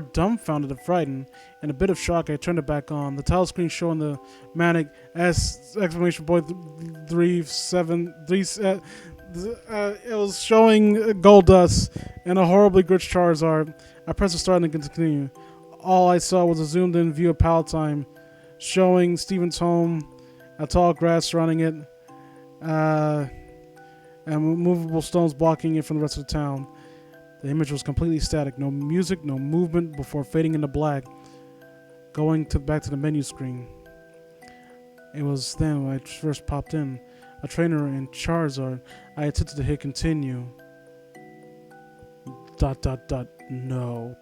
dumbfounded and frightened. In a bit of shock, I turned it back on. The title screen showing the manic S exclamation point 373. It was showing Gold Dust and a horribly glitched Charizard. I pressed the start and continue. All I saw was a zoomed-in view of Palatine, showing Steven's home, a tall grass surrounding it, and movable stones blocking it from the rest of the town. The image was completely static, no music, no movement, before fading into black, going back to the menu screen. It was then when I first popped in, a trainer and Charizard. I attempted to hit continue. ... No. ...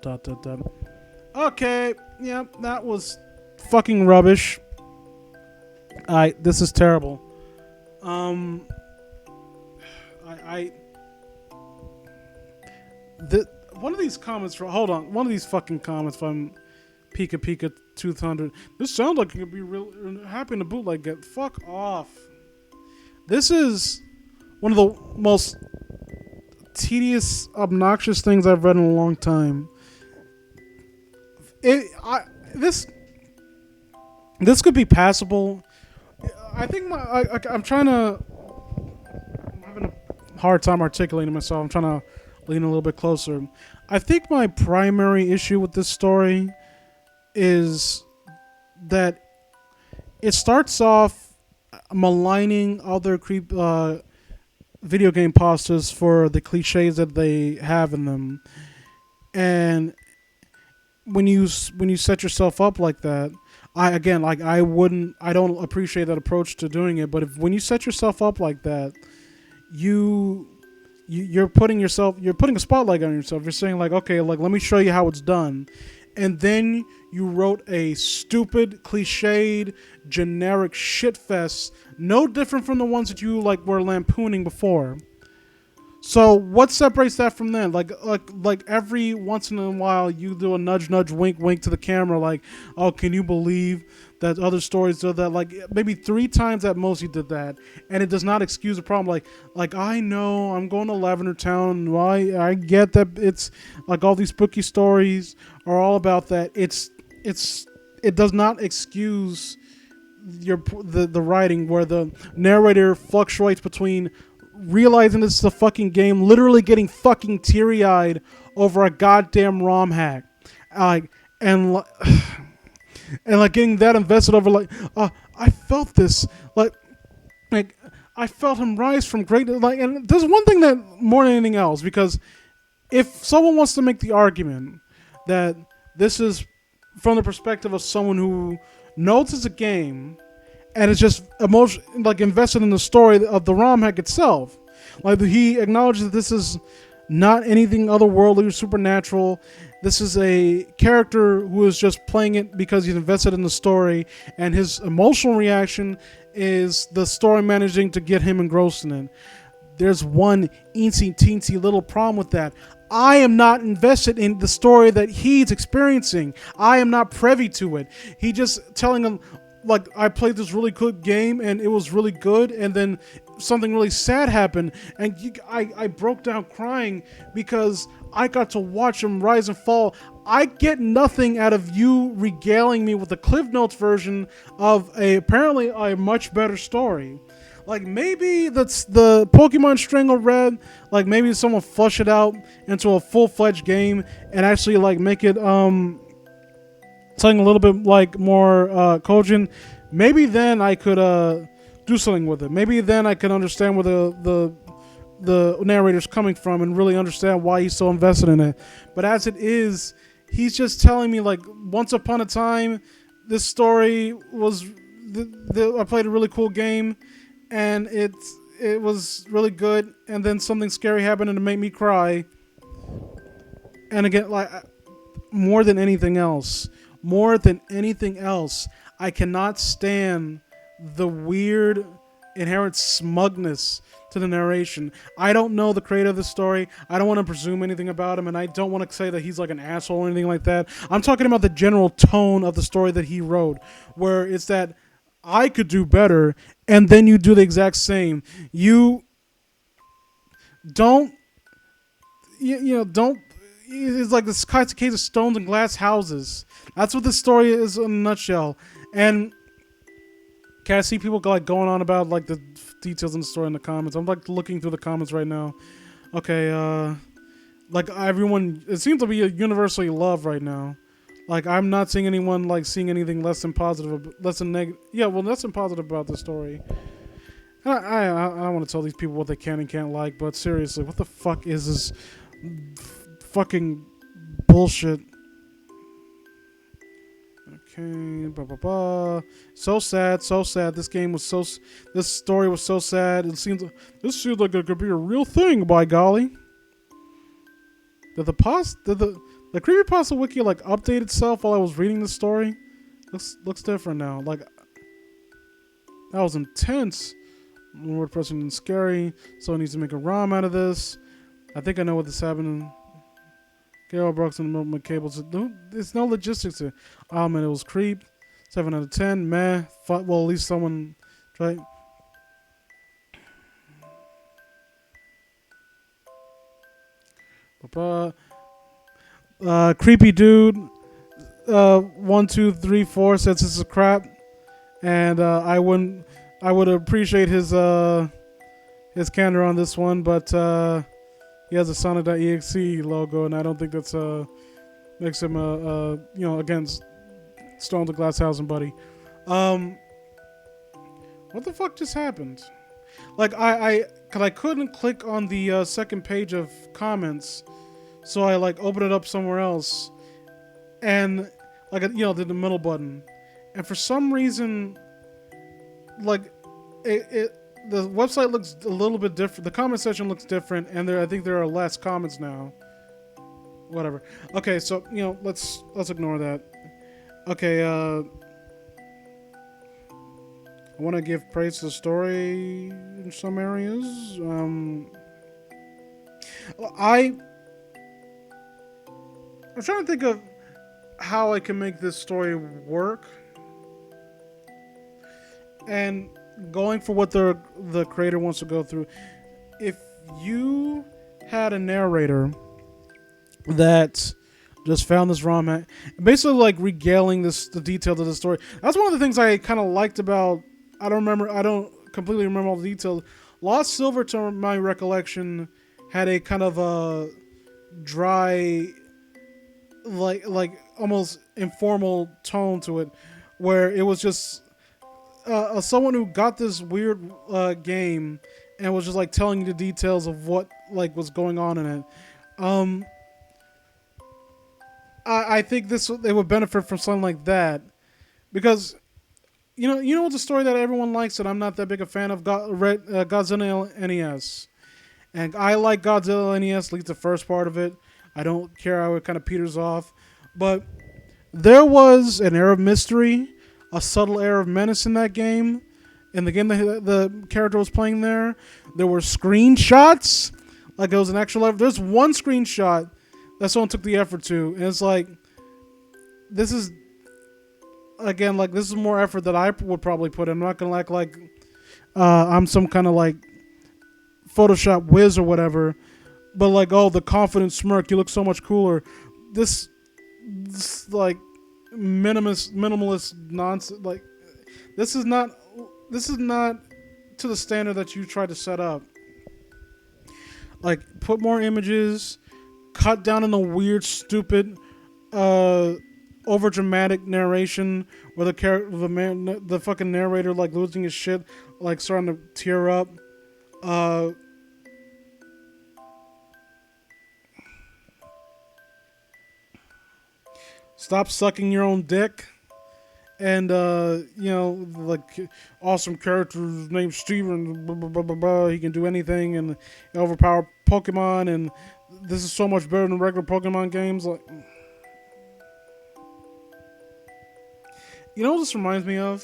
Okay, yeah, that was fucking rubbish. This is terrible. One of these comments one of these fucking comments from Pika 200. This sounds like it could be real happy in the bootleg. Get fuck off. This is one of the most tedious, obnoxious things I've read in a long time. This could be passable. I think I'm having a hard time articulating myself. I'm trying to lean a little bit closer. I think my primary issue with this story is that it starts off maligning other video game posters for the cliches that they have in them, and when you set yourself up like that, I don't appreciate that approach to doing it. But when you set yourself up like that, you're putting a spotlight on yourself. You're saying like, okay, like let me show you how it's done, and then you wrote a stupid, cliched, generic shitfest, no different from the ones that you like were lampooning before. So what separates that from then? Like every once in a while you do a nudge, wink, wink to the camera. Like, oh, can you believe that other stories do that? Like maybe 3 times at most you did that, and it does not excuse the problem. Like I know I'm going to Lavender Town. I get that it's like all these spooky stories are all about that. It does not excuse the writing where the narrator fluctuates between realizing this is a fucking game, literally getting fucking teary-eyed over a goddamn ROM hack, and getting that invested over I felt this, like I felt him rise from great, and there's one thing that more than anything else, because if someone wants to make the argument that this is from the perspective of someone who knows it's a game and it's just emotion like invested in the story of the ROM hack itself. Like he acknowledges that this is not anything otherworldly or supernatural. This is a character who is just playing it because he's invested in the story, and his emotional reaction is the story managing to get him engrossed in it. There's one eensy teensy little problem with that. I am not invested in the story that he's experiencing. I am not privy to it. He just telling him, like, I played this really good game and it was really good, and then something really sad happened, and I broke down crying because I got to watch him rise and fall. I get nothing out of you regaling me with the Cliff Notes version of apparently a much better story. Like, maybe that's the Pokemon Strangled Red, like maybe someone flush it out into a full-fledged game and actually like make it something a little bit like more cogent. Maybe then I could do something with it. Maybe then I could understand where the narrator's coming from and really understand why he's so invested in it. But as it is, he's just telling me like, once upon a time, this story was I played a really cool game, and it was really good, and then something scary happened and it made me cry. And again, like, more than anything else, I cannot stand the weird inherent smugness to the narration. I don't know the creator of the story. I don't want to presume anything about him, and I don't want to say that he's like an asshole or anything like that. I'm talking about the general tone of the story that he wrote, where it's that I could do better, and then you do the exact same. You don't, don't. It's like this case of stones and glass houses. That's what this story is in a nutshell. And can I see people like going on about like the details in the story in the comments? I'm like looking through the comments right now. Okay, like everyone, it seems to be a universally love right now. Like, I'm not seeing anyone like seeing anything less than positive, less than negative. Yeah, well, less than positive about the story. I don't want to tell these people what they can and can't like, but seriously, what the fuck is this fucking bullshit? Okay, blah blah blah. So sad, so sad. This game was so. This story was so sad. This seems like it could be a real thing. By golly. Did the Creepypasta.wikia like update itself while I was reading the story? Looks different now. Like, that was intense. More depressing and scary. Someone needs to make a ROM out of this. I think I know what this happened. Gale Brooks and the cables. There's no logistics here. Oh man, it was creep. 7 out of 10. Meh. Well, at least someone tried. Creepy dude. 1, 2, 3, 4 says this is crap, and I would appreciate his candor on this one, but he has a Sonic.exe logo, and I don't think that's makes him against Stone the Glass House and Buddy. What the fuck just happened? Like I couldn't click on the second page of comments, so I like opened it up somewhere else, and like did the middle button, and for some reason, like the website looks a little bit different. The comment section looks different, and I think there are less comments now. Whatever. Okay, so let's ignore that. Okay, I want to give praise to the story in some areas. I'm trying to think of how I can make this story work, and going for what the creator wants to go through. If you had a narrator that just found this ROM, basically like regaling the details of the story. That's one of the things I kind of liked about. I don't completely remember all the details. Lost Silver, to my recollection, had a kind of a dry, like almost informal tone to it, where it was just someone who got this weird game and was just like telling you the details of what like was going on in it. I think they would benefit from something like that, because You know what's a story that everyone likes that I'm not that big a fan of? Godzilla NES. And I like Godzilla NES, at least the first part of it. I don't care how it kind of peters off. But there was an air of mystery, a subtle air of menace in that game. In the game that the character was playing there were screenshots. Like it was an actual. There's one screenshot that someone took the effort to, and it's like, this is again like this is more effort that I would probably put in. I'm not gonna act like I'm some kind of like Photoshop whiz or whatever, but like, oh, the confident smirk, you look so much cooler. This like minimalist nonsense. Like this is not to the standard that you tried to set up. Like, put more images, cut down on the weird, stupid, over dramatic narration where the fucking narrator like losing his shit, like starting to tear up. Uh, Stop sucking your own dick. And like awesome characters named Steven, blah, blah, blah, blah, blah. He can do anything and overpower Pokemon, and this is so much better than regular Pokemon games. Like, you know what this reminds me of?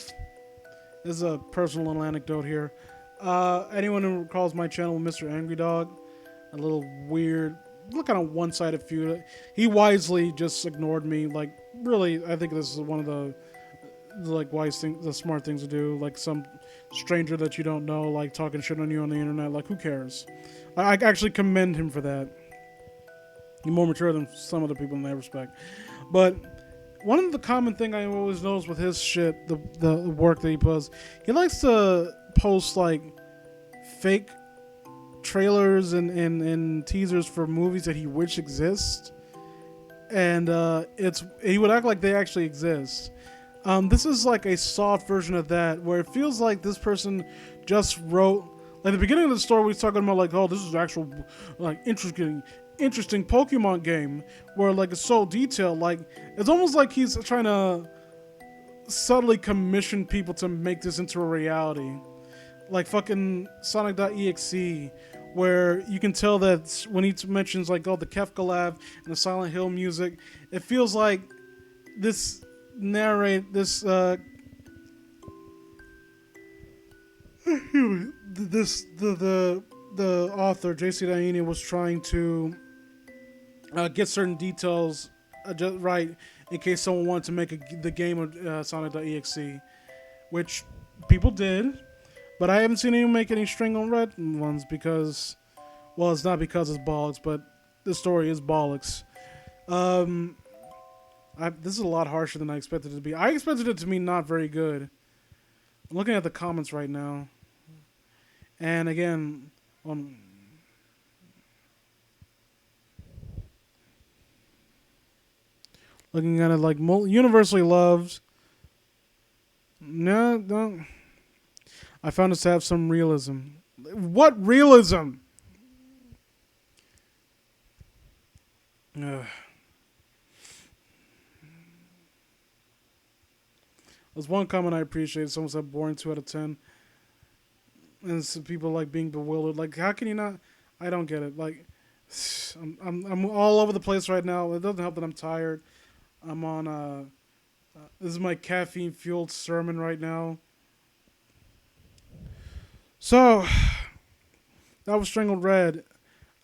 This is a personal little anecdote here. Anyone who recalls my channel, Mr. Angry Dog, a little weird, kind of one-sided feud. He wisely just ignored me. Like, really, I think this is one of the like wise thing, the smart things to do. Like some stranger that you don't know, like talking shit on you on the internet. Like, who cares? I actually commend him for that. He's more mature than some other people in that respect. But one of the common thing I always notice with his shit, the work that he posts, he likes to post like fake trailers and teasers for movies that he wish exist, and he would act like they actually exist. This is like a soft version of that, where it feels like this person just wrote. Like the beginning of the story, we was talking about like, oh, this is actual like interesting Pokemon game, where like it's so detailed. Like it's almost like he's trying to subtly commission people to make this into a reality. Like fucking Sonic.exe, where you can tell that when he mentions like, oh, the Kefka Lab and the Silent Hill music, it feels like this the author JC Daini was trying to get certain details just right in case someone wanted to make the game of Sonic.exe, which people did, but I haven't seen anyone make any Strangled Red ones because, well, it's not because it's bollocks, but the story is bollocks. This is a lot harsher than I expected it to be. I expected it to be not very good. I'm looking at the comments right now. And again, looking at it like universally loved. No. I found this to have some realism. What realism? Ugh. There's one comment I appreciated. Someone said boring 2 out of 10. And some people like being bewildered. Like, how can you not? I don't get it. Like, I'm all over the place right now. It doesn't help that I'm tired. I'm on this is my caffeine fueled sermon right now. So that was Strangled Red.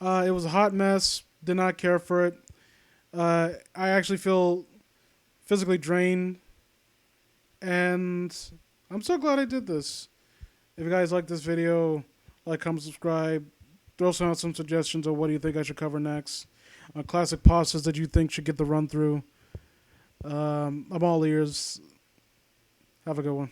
It was a hot mess. Did not care for it. I actually feel physically drained, and I'm so glad I did this. If you guys like this video, like, comment, subscribe. Throw out some suggestions of what do you think I should cover next. Classic pastas that you think should get the run through. I'm all ears. Have a good one.